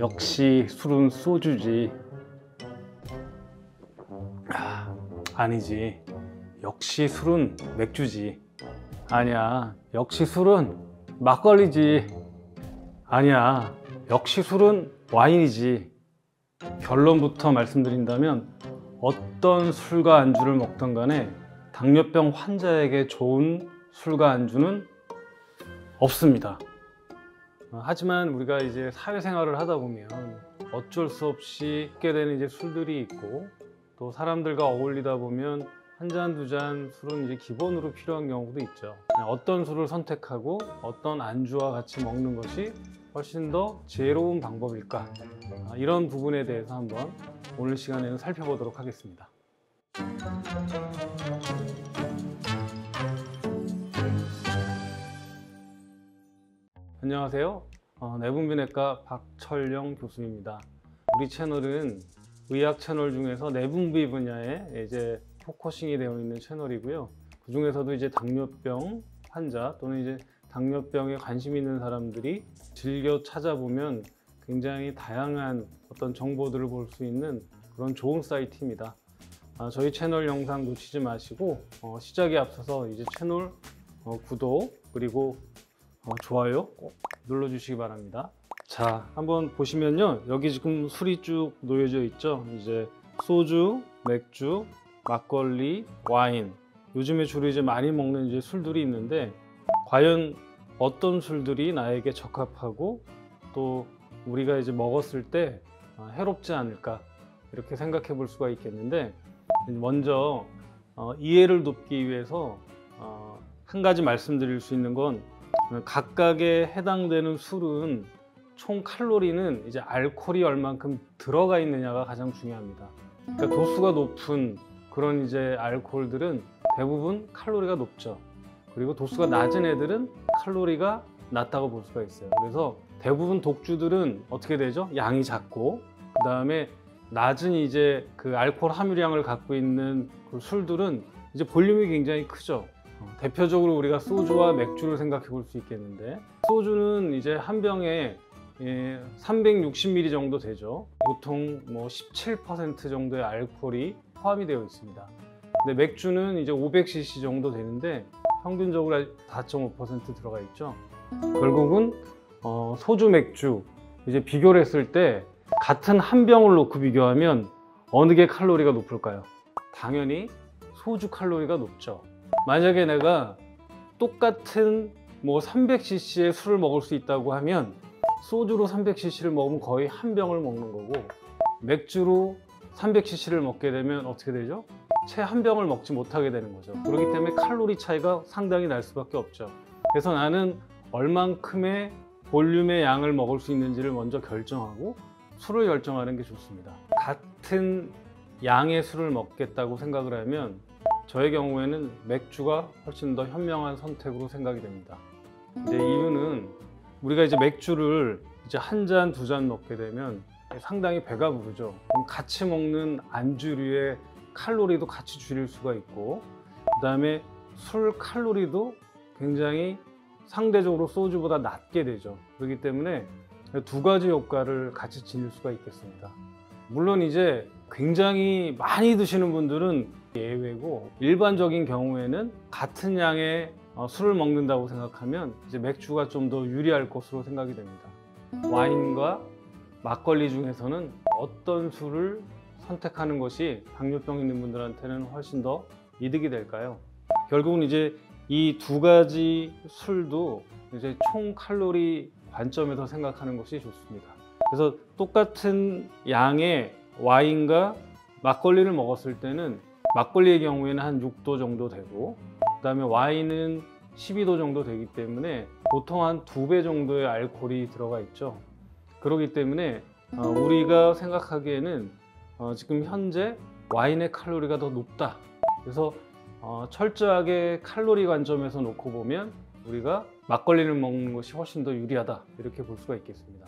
역시 술은 소주지. 아니지. 역시 술은 맥주지. 아니야. 역시 술은 막걸리지. 아니야. 역시 술은 와인이지. 결론부터 말씀드린다면 어떤 술과 안주를 먹던 간에 당뇨병 환자에게 좋은 술과 안주는 없습니다. 하지만 우리가 이제 사회생활을 하다 보면 어쩔 수 없이 먹게 되는 이제 술들이 있고, 또 사람들과 어울리다 보면 한 잔, 두 잔 술은 이제 기본으로 필요한 경우도 있죠. 어떤 술을 선택하고 어떤 안주와 같이 먹는 것이 훨씬 더 지혜로운 방법일까? 이런 부분에 대해서 한번 오늘 시간에는 살펴보도록 하겠습니다. 안녕하세요. 내분비내과 박철영 교수입니다. 우리 채널은 의학 채널 중에서 내분비 분야에 이제 포커싱이 되어 있는 채널이고요. 그 중에서도 이제 당뇨병 환자 또는 이제 당뇨병에 관심 있는 사람들이 즐겨 찾아보면 굉장히 다양한 어떤 정보들을 볼 수 있는 그런 좋은 사이트입니다. 저희 채널 영상 놓치지 마시고 시작에 앞서서 이제 채널 구독 그리고 좋아요 꼭 눌러주시기 바랍니다. 자, 한번 보시면요, 여기 지금 술이 쭉 놓여져 있죠. 이제 소주, 맥주, 막걸리, 와인, 요즘에 주로 이제 많이 먹는 이제 술들이 있는데, 과연 어떤 술들이 나에게 적합하고 또 우리가 이제 먹었을 때 해롭지 않을까, 이렇게 생각해 볼 수가 있겠는데, 먼저 이해를 돕기 위해서 한 가지 말씀드릴 수 있는 건, 각각에 해당되는 술은 총 칼로리는 이제 알코올이 얼만큼 들어가 있느냐가 가장 중요합니다. 그러니까 도수가 높은 그런 이제 알코올들은 대부분 칼로리가 높죠. 그리고 도수가 낮은 애들은 칼로리가 낮다고 볼 수가 있어요. 그래서 대부분 독주들은 어떻게 되죠? 양이 작고, 그 다음에 낮은 이제 그 알코올 함유량을 갖고 있는 그 술들은 이제 볼륨이 굉장히 크죠. 대표적으로 우리가 소주와 맥주를 생각해 볼 수 있겠는데, 소주는 이제 한 병에 360ml 정도 되죠. 보통 뭐 17% 정도의 알코올이 포함이 되어 있습니다. 근데 맥주는 이제 500cc 정도 되는데 평균적으로 4.5% 들어가 있죠. 결국은 소주, 맥주 이제 비교를 했을 때 같은 한 병을 놓고 비교하면 어느 게 칼로리가 높을까요? 당연히 소주 칼로리가 높죠. 만약에 내가 똑같은 뭐 300cc의 술을 먹을 수 있다고 하면 소주로 300cc를 먹으면 거의 한 병을 먹는 거고, 맥주로 300cc를 먹게 되면 어떻게 되죠? 채 한 병을 먹지 못하게 되는 거죠. 그렇기 때문에 칼로리 차이가 상당히 날 수밖에 없죠. 그래서 나는 얼만큼의 볼륨의 양을 먹을 수 있는지를 먼저 결정하고 술을 결정하는 게 좋습니다. 같은 양의 술을 먹겠다고 생각을 하면 저의 경우에는 맥주가 훨씬 더 현명한 선택으로 생각이 됩니다. 이제 이유는 우리가 이제 맥주를 이제 한 잔, 두 잔 먹게 되면 상당히 배가 부르죠. 그럼 같이 먹는 안주류의 칼로리도 같이 줄일 수가 있고, 그 다음에 술 칼로리도 굉장히 상대적으로 소주보다 낮게 되죠. 그렇기 때문에 두 가지 효과를 같이 지닐 수가 있겠습니다. 물론 이제 굉장히 많이 드시는 분들은 예외고, 일반적인 경우에는 같은 양의 술을 먹는다고 생각하면 이제 맥주가 좀 더 유리할 것으로 생각이 됩니다. 와인과 막걸리 중에서는 어떤 술을 선택하는 것이 당뇨병 있는 분들한테는 훨씬 더 이득이 될까요? 결국은 이제 이 두 가지 술도 이제 총 칼로리 관점에서 생각하는 것이 좋습니다. 그래서 똑같은 양의 와인과 막걸리를 먹었을 때는 막걸리의 경우에는 한 6도 정도 되고, 그 다음에 와인은 12도 정도 되기 때문에 보통 한 2배 정도의 알코올이 들어가 있죠. 그렇기 때문에 우리가 생각하기에는 지금 현재 와인의 칼로리가 더 높다. 그래서 철저하게 칼로리 관점에서 놓고 보면 우리가 막걸리를 먹는 것이 훨씬 더 유리하다, 이렇게 볼 수가 있겠습니다.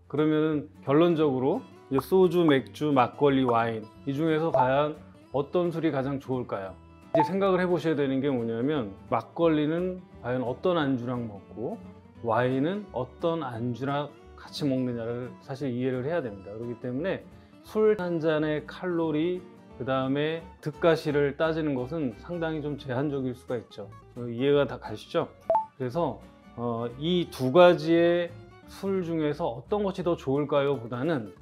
그러면 결론적으로 이제 소주, 맥주, 막걸리, 와인 이 중에서 과연 어떤 술이 가장 좋을까요? 이제 생각을 해보셔야 되는 게 뭐냐면, 막걸리는 과연 어떤 안주랑 먹고 와인은 어떤 안주나 같이 먹느냐를 사실 이해를 해야 됩니다. 그렇기 때문에 술 한 잔의 칼로리, 그 다음에 득가시를 따지는 것은 상당히 좀 제한적일 수가 있죠. 이해가 다 가시죠? 그래서 이 두 가지의 술 중에서 어떤 것이 더 좋을까요? 보다는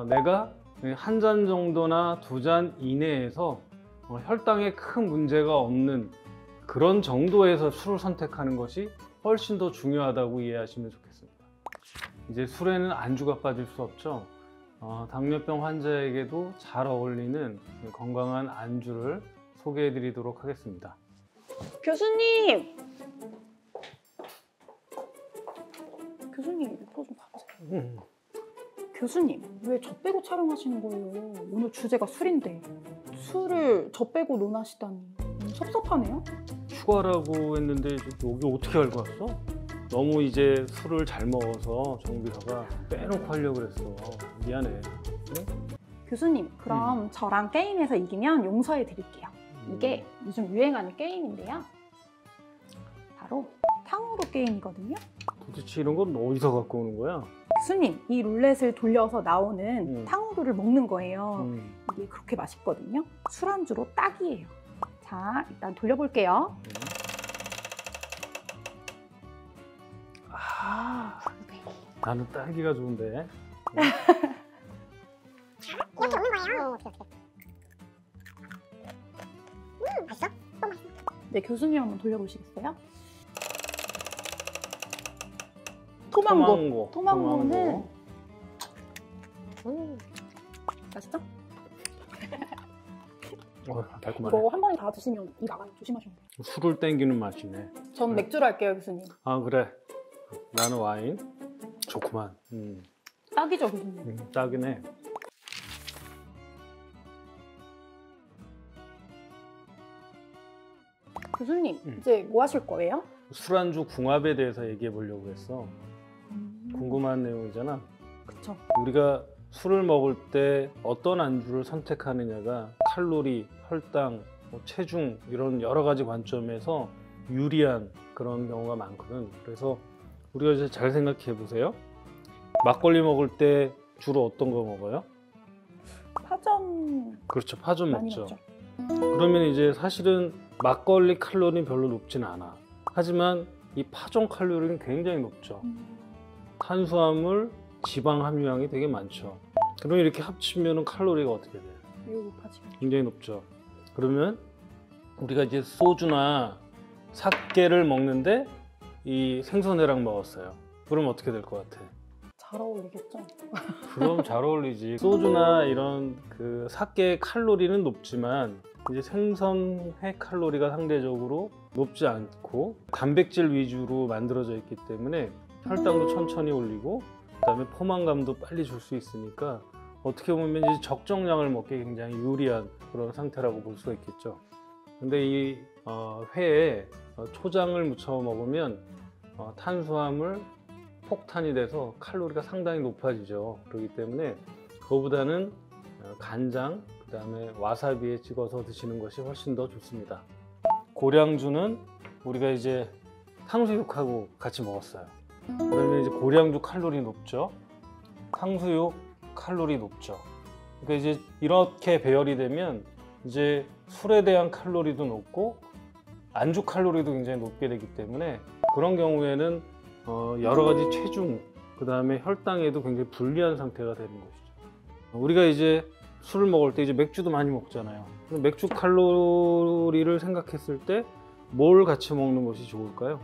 내가 한 잔 정도나 두 잔 이내에서 혈당에 큰 문제가 없는 그런 정도에서 술을 선택하는 것이 훨씬 더 중요하다고 이해하시면 좋겠습니다. 이제 술에는 안주가 빠질 수 없죠. 당뇨병 환자에게도 잘 어울리는 건강한 안주를 소개해 드리도록 하겠습니다. 교수님! 교수님, 이거 좀 봐보세요. 교수님, 왜 저 빼고 촬영하시는 거예요? 오늘 주제가 술인데 술을 저 빼고 논하시다니 섭섭하네요? 휴가라고 했는데 여기 어떻게 알고 왔어? 너무 이제 술을 잘 먹어서 정비서가 빼놓고 하려고 그랬어. 미안해. 응? 교수님, 그럼 저랑 게임에서 이기면 용서해 드릴게요. 이게 요즘 유행하는 게임인데요. 바로 탕후루 게임이거든요. 도대체 이런 건 어디서 갖고 오는 거야? 교수님, 이 룰렛을 돌려서 나오는 탕후루를 먹는 거예요. 이게 그렇게 맛있거든요. 술안주로 딱이에요. 자, 일단 돌려볼게요. 나는 딸기가 좋은데. 이렇게 먹는 거예요. 어떻게. 맛있어? 너무 맛있어. 네, 교수님 한번 돌려보시겠어요? 토망고. 토망고는 맛있죠? 달콤하네. 이거 한 번에 다 드시면 이 나가요. 조심하시면 돼요. 술을 땡기는 맛이네. 전 맥주로 할게요, 교수님. 아 그래. 나는 와인. 좋구만. 딱이죠, 교수님. 딱이네. 교수님, 이제 뭐 하실 거예요? 술안주 궁합에 대해서 얘기해 보려고 했어. 궁금한 내용이잖아. 그쵸. 우리가 술을 먹을 때 어떤 안주를 선택하느냐가 칼로리, 혈당, 체중 이런 여러 가지 관점에서 유리한 그런 경우가 많거든. 그래서 우리가 이제 잘 생각해 보세요. 막걸리 먹을 때 주로 어떤 거 먹어요? 파전. 그렇죠, 파전 많이 먹죠. 먹죠. 그러면 이제 사실은 막걸리 칼로리는 별로 높진 않아. 하지만 이 파전 칼로리는 굉장히 높죠. 탄수화물, 지방 함유량이 되게 많죠. 그럼 이렇게 합치면 칼로리가 어떻게 돼요? 매우 높아지죠. 굉장히 높죠. 그러면 우리가 이제 소주나 사케를 먹는데 이 생선회랑 먹었어요. 그럼 어떻게 될 것 같아? 잘 어울리겠죠? 그럼 잘 어울리지. 소주나 이런 그 사케의 칼로리는 높지만 이제 생선회 칼로리가 상대적으로 높지 않고 단백질 위주로 만들어져 있기 때문에 혈당도 천천히 올리고 그다음에 포만감도 빨리 줄 수 있으니까 어떻게 보면 이제 적정량을 먹기 굉장히 유리한 그런 상태라고 볼 수가 있겠죠. 근데 이 회에 초장을 묻혀 먹으면 탄수화물 폭탄이 돼서 칼로리가 상당히 높아지죠. 그렇기 때문에 그거보다는 간장, 그 다음에 와사비에 찍어서 드시는 것이 훨씬 더 좋습니다. 고량주는 우리가 이제 탕수육하고 같이 먹었어요. 그러면 이제 고량주 칼로리 높죠. 탕수육 칼로리 높죠. 그러니까 이제 이렇게 배열이 되면 이제 술에 대한 칼로리도 높고 안주 칼로리도 굉장히 높게 되기 때문에 그런 경우에는 여러 가지 체중, 그 다음에 혈당에도 굉장히 불리한 상태가 되는 것이죠. 우리가 이제 술을 먹을 때 이제 맥주도 많이 먹잖아요. 그럼 맥주 칼로리를 생각했을 때 뭘 같이 먹는 것이 좋을까요?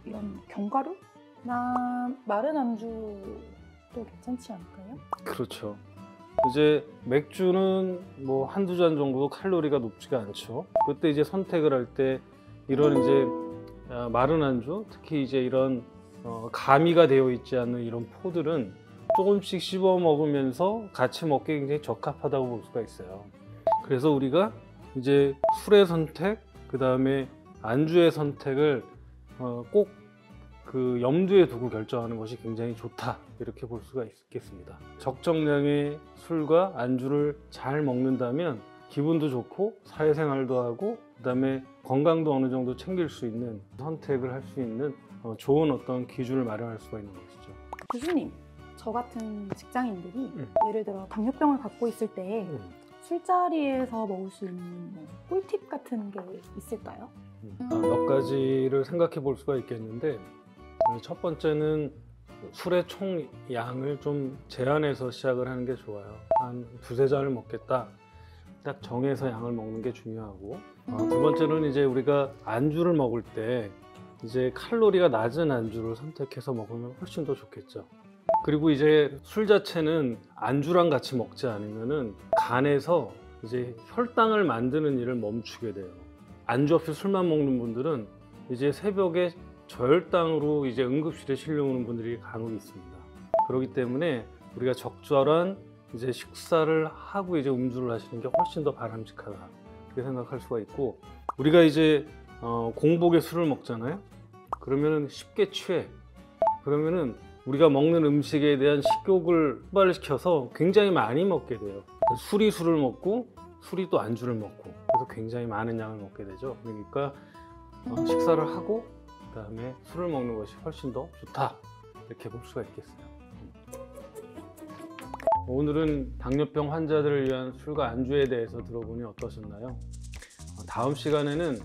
이런 견과류? 나 마른 안주도 괜찮지 않을까요? 그렇죠. 이제 맥주는 뭐 한두 잔 정도 칼로리가 높지가 않죠. 그때 이제 선택을 할 때 이런 이제 마른 안주, 특히 이제 이런 가미가 되어 있지 않는 이런 포들은 조금씩 씹어 먹으면서 같이 먹기 굉장히 적합하다고 볼 수가 있어요. 그래서 우리가 이제 술의 선택, 그 다음에 안주의 선택을 꼭 그 염두에 두고 결정하는 것이 굉장히 좋다, 이렇게 볼 수가 있겠습니다. 적정량의 술과 안주를 잘 먹는다면 기분도 좋고 사회생활도 하고 그 다음에 건강도 어느 정도 챙길 수 있는 선택을 할 수 있는 좋은 어떤 기준을 마련할 수가 있는 것이죠. 교수님, 저 같은 직장인들이 예를 들어 당뇨병을 갖고 있을 때 음. 술자리에서 먹을 수 있는 뭐 꿀팁 같은 게 있을까요? 몇 가지를 생각해 볼 수가 있겠는데, 첫 번째는 술의 총 양을 좀 제한해서 시작을 하는 게 좋아요. 한 두세 잔을 먹겠다, 딱 정해서 양을 먹는 게 중요하고, 두 번째는 이제 우리가 안주를 먹을 때 이제 칼로리가 낮은 안주를 선택해서 먹으면 훨씬 더 좋겠죠. 그리고 이제 술 자체는 안주랑 같이 먹지 않으면은 간에서 이제 혈당을 만드는 일을 멈추게 돼요. 안주 없이 술만 먹는 분들은 이제 새벽에 저혈당으로 이제 응급실에 실려오는 분들이 간혹 있습니다. 그렇기 때문에 우리가 적절한 이제 식사를 하고 이제 음주를 하시는 게 훨씬 더 바람직하다, 그렇게 생각할 수가 있고, 우리가 이제 공복에 술을 먹잖아요. 그러면은 쉽게 취해. 그러면은 우리가 먹는 음식에 대한 식욕을 촉발시켜서 굉장히 많이 먹게 돼요. 술이 술을 먹고 술이 또 안주를 먹고, 그래서 굉장히 많은 양을 먹게 되죠. 그러니까 식사를 하고 그다음에 술을 먹는 것이 훨씬 더 좋다, 이렇게 볼 수가 있겠어요. 오늘은 당뇨병 환자들을 위한 술과 안주에 대해서 들어보니 어떠셨나요? 다음 시간에는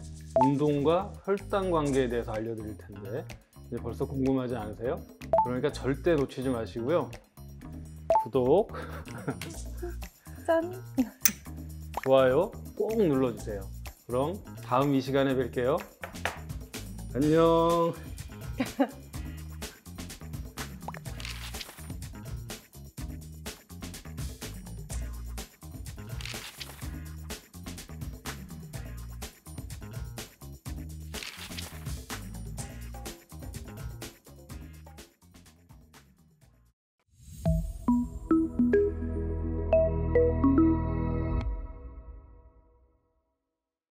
운동과 혈당 관계에 대해서 알려드릴 텐데 이제 벌써 궁금하지 않으세요? 그러니까 절대 놓치지 마시고요. 구독, 짠! 좋아요 꼭 눌러주세요. 그럼 다음 이 시간에 뵐게요. 안녕.